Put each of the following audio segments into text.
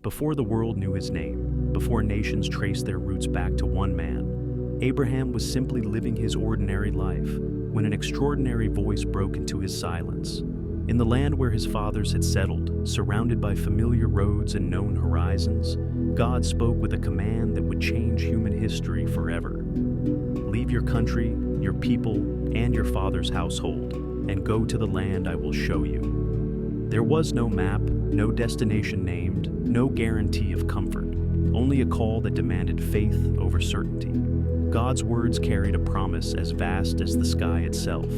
Before the world knew his name, before nations traced their roots back to one man, Abraham was simply living his ordinary life when an extraordinary voice broke into his silence. In the land where his fathers had settled, surrounded by familiar roads and known horizons, God spoke with a command that would change human history forever. Leave your country, your people, and your father's household, and go to the land I will show you. There was no map, no destination named, no guarantee of comfort, only a call that demanded faith over certainty. God's words carried a promise as vast as the sky itself.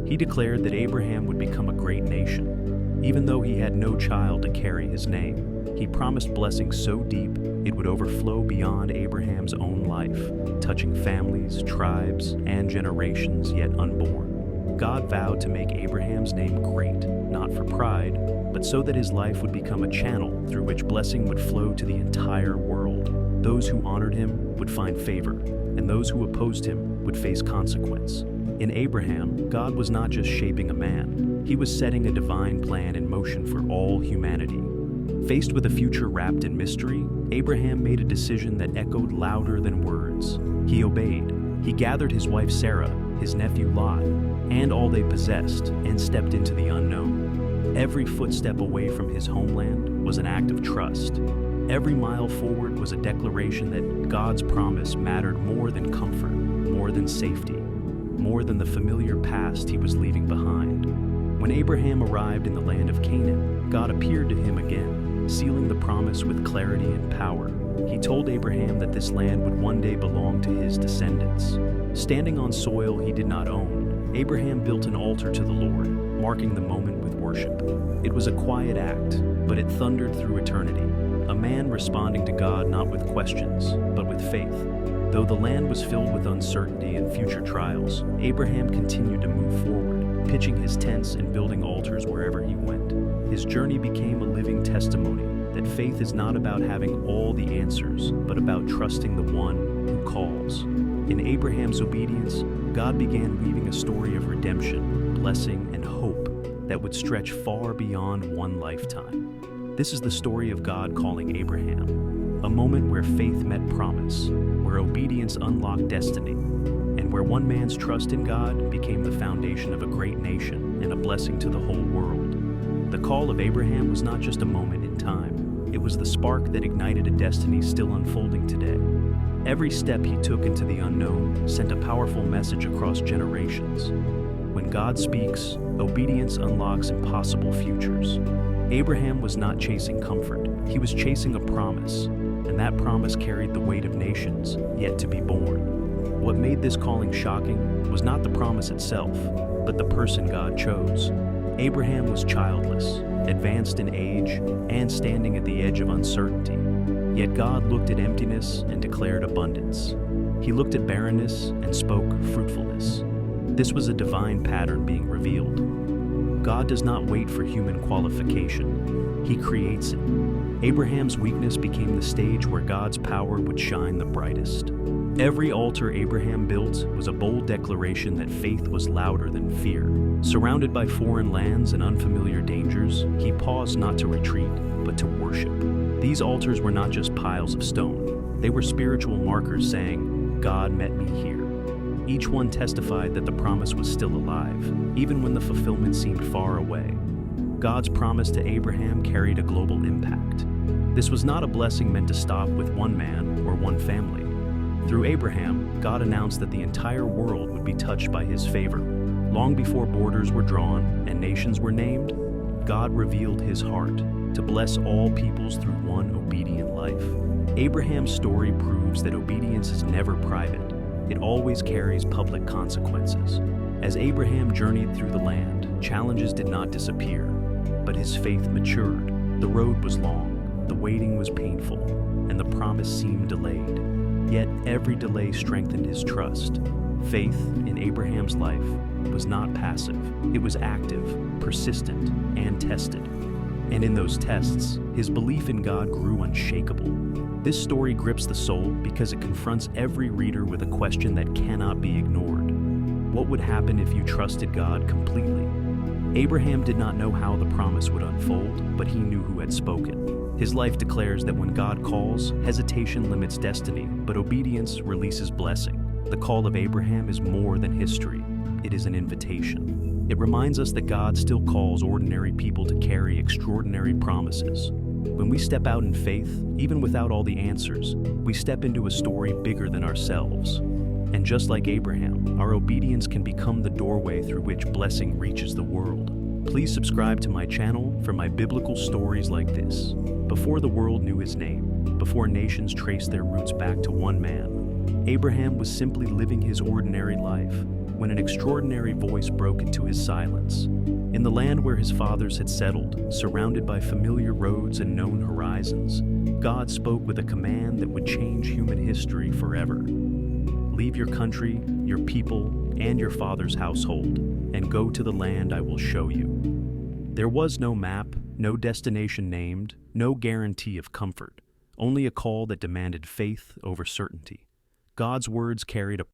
He declared that Abraham would become a great nation. Even though he had no child to carry his name, he promised blessing so deep it would overflow beyond Abraham's own life, touching families, tribes, and generations yet unborn. God vowed to make Abraham's name great, not for pride, but so that his life would become a channel through which blessing would flow to the entire world. Those who honored him would find favor, and those who opposed him would face consequence. In Abraham, God was not just shaping a man, he was setting a divine plan in motion for all humanity. Faced with a future wrapped in mystery, Abraham made a decision that echoed louder than words. He obeyed. He gathered his wife Sarah, his nephew Lot, and all they possessed, and stepped into the unknown. Every footstep away from his homeland was an act of trust. Every mile forward was a declaration that God's promise mattered more than comfort, more than safety, more than the familiar past he was leaving behind. When Abraham arrived in the land of Canaan, God appeared to him again, sealing the promise with clarity and power. He told Abraham that this land would one day belong to his descendants. Standing on soil he did not own, Abraham built an altar to the Lord, marking the moment with worship. It was a quiet act, but it thundered through eternity. A man responding to God not with questions, but with faith. Though the land was filled with uncertainty and future trials, Abraham continued to move forward, pitching his tents and building altars wherever he went. His journey became a living testimony that faith is not about having all the answers, but about trusting the one who calls. In Abraham's obedience, God began weaving a story of redemption, blessing, and hope that would stretch far beyond one lifetime. This is the story of God calling Abraham, a moment where faith met promise, where obedience unlocked destiny, and where one man's trust in God became the foundation of a great nation and a blessing to the whole world. The call of Abraham was not just a moment in time, it was the spark that ignited a destiny still unfolding today. Every step he took into the unknown sent a powerful message across generations. When God speaks, obedience unlocks impossible futures. Abraham was not chasing comfort, he was chasing a promise, and that promise carried the weight of nations yet to be born. What made this calling shocking was not the promise itself, but the person God chose. Abraham was childless, advanced in age, and standing at the edge of uncertainty. Yet God looked at emptiness and declared abundance. He looked at barrenness and spoke fruitfulness. This was a divine pattern being revealed. God does not wait for human qualification. He creates it. Abraham's weakness became the stage where God's power would shine the brightest. Every altar Abraham built was a bold declaration that faith was louder than fear. Surrounded by foreign lands and unfamiliar dangers, he paused not to retreat, but to worship. These altars were not just piles of stone. They were spiritual markers saying, "God met me here." Each one testified that the promise was still alive, even when the fulfillment seemed far away. God's promise to Abraham carried a global impact. This was not a blessing meant to stop with one man or one family. Through Abraham, God announced that the entire world would be touched by his favor. Long before borders were drawn and nations were named, God revealed his heart to bless all peoples through one obedient life. Abraham's story proves that obedience is never private. It always carries public consequences. As Abraham journeyed through the land, challenges did not disappear, but his faith matured. The road was long, the waiting was painful, and the promise seemed delayed. Yet every delay strengthened his trust. Faith in Abraham's life was not passive. It was active, persistent, and tested. And in those tests, his belief in God grew unshakable. This story grips the soul because it confronts every reader with a question that cannot be ignored. What would happen if you trusted God completely? Abraham did not know how the promise would unfold, but he knew who had spoken. His life declares that when God calls, hesitation limits destiny, but obedience releases blessing. The call of Abraham is more than history. It is an invitation. It reminds us that God still calls ordinary people to carry extraordinary promises. When we step out in faith, even without all the answers, we step into a story bigger than ourselves. And just like Abraham, our obedience can become the doorway through which blessing reaches the world. Please subscribe to my channel for my biblical stories like this. Before the world knew his name, before nations traced their roots back to one man, Abraham was simply living his ordinary life when an extraordinary voice broke into his silence. In the land where his fathers had settled, surrounded by familiar roads and known horizons, God spoke with a command that would change human history forever. Leave your country, your people, and your father's household, and go to the land I will show you. There was no map, no destination named, no guarantee of comfort, only a call that demanded faith over certainty. God's words carried a